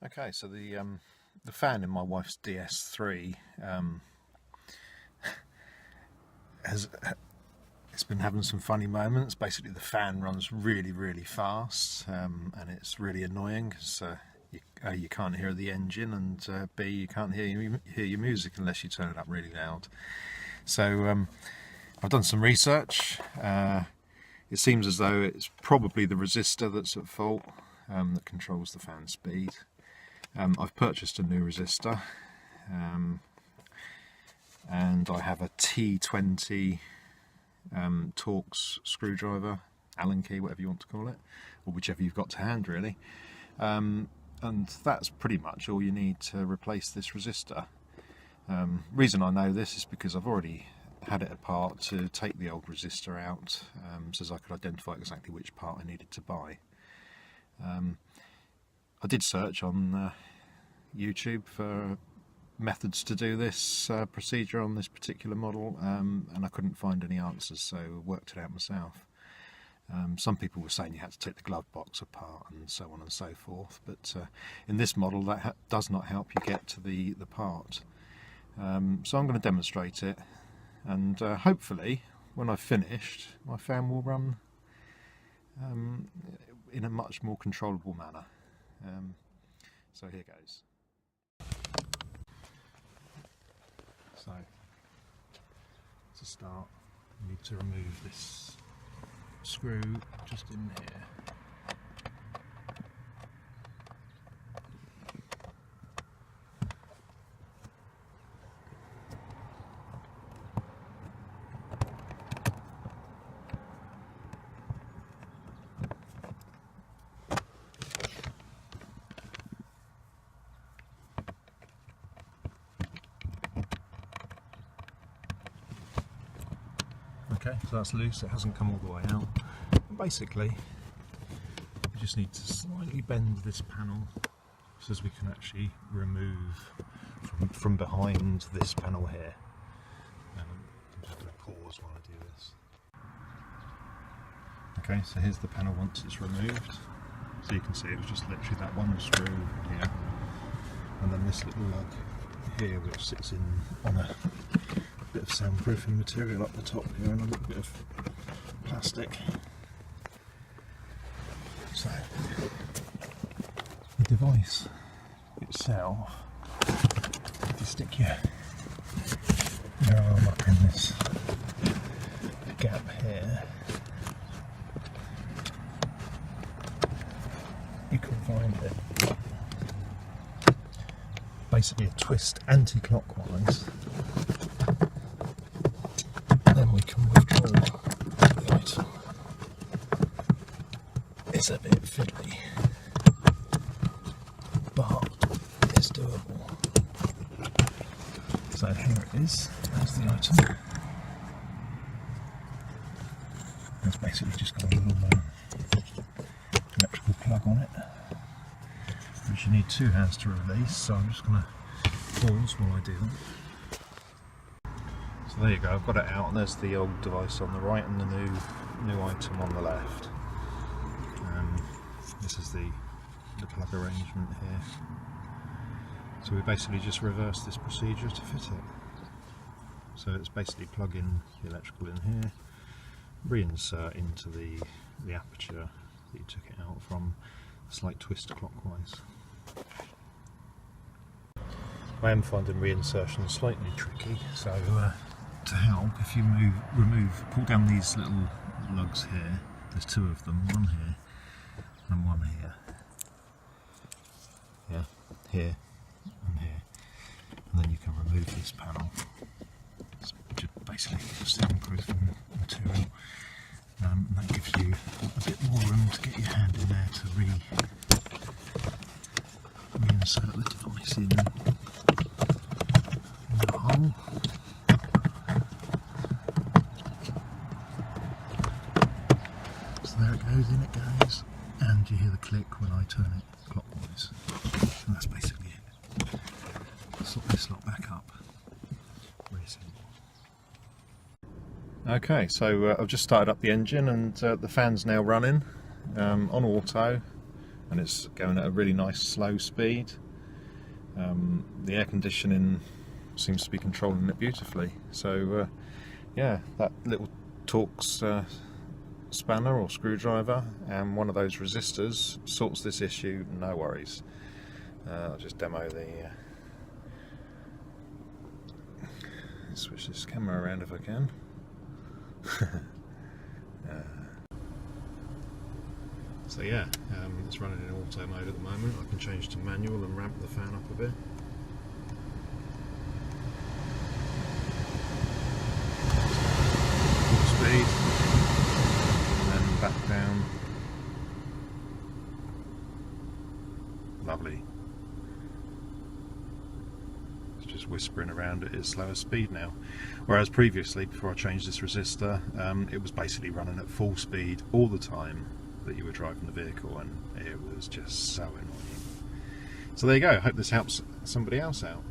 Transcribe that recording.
Okay, so the fan in my wife's DS3 has it's been having some funny moments. Basically, the fan runs really fast, and it's really annoying because you can't hear the engine, and B, you can't hear your music unless you turn it up really loud. So I've done some research. It seems as though it's probably the resistor that's at fault, that controls the fan speed. I've purchased a new resistor, and I have a T20 Torx screwdriver, Allen key, whatever you want to call it, or whichever you've got to hand really. And that's pretty much all you need to replace this resistor. Reason I know this is because I've already had it apart to take the old resistor out, so as I could identify exactly which part I needed to buy. I did search on YouTube for methods to do this procedure on this particular model, and I couldn't find any answers, so I worked it out myself. Some people were saying you had to take the glove box apart and so on and so forth, but in this model that does not help you get to the part. So I'm going to demonstrate it, and hopefully when I've finished my fan will run in a much more controllable manner. So here goes. So to start, you need to remove this screw just in here. Okay, so that's loose, it hasn't come all the way out. And basically, we just need to slightly bend this panel so as we can actually remove from behind this panel here. I'm just going to pause while I do this. Okay, so here's the panel once it's removed. So you can see it was just literally that one screw here, and then this little lug here which sits in on a bit of soundproofing material up the top here and a little bit of plastic. So the device itself, if you stick your arm up in this gap here, you can find it. Basically a twist anti-clockwise. Then we can withdraw the item. It's a bit fiddly, but it's doable. So here it is, there's the item. It's basically just got a little electrical plug on it, which you need two hands to release, so I'm just going to pause while I do that. So there you go, I've got it out, and there's the old device on the right and the new item on the left. This is the plug arrangement here. So we basically just reverse this procedure to fit it. So it's basically plug in the electrical in here, reinsert into the aperture that you took it out from, a slight twist clockwise. I am finding reinsertion slightly tricky, so to help, if you pull down these little lugs here, there's two of them, one here and one here. Yeah, here and here. And then you can remove this panel. It's just basically soundproofing material. And that gives you a bit more room to get your hand in there to reinsert the device in the hole. So there it goes, in it goes, and you hear the click when I turn it clockwise. And that's basically it. Slot this lot back up. Very simple. Okay, so I've just started up the engine, and the fan's now running on auto. and it's going at a really nice slow speed. The air conditioning seems to be controlling it beautifully. So yeah, that little Torx spanner or screwdriver and one of those resistors sorts this issue, no worries. I'll just demo the switch this camera around if I can. So yeah, it's running in auto mode at the moment. I can change to manual and ramp the fan up a bit. Full speed, and then back down. Lovely. It's just whispering around at its slower speed now. Whereas previously, before I changed this resistor, it was basically running at full speed all the time that you were driving the vehicle, and it was just so annoying. So there you go. Hope this helps somebody else out.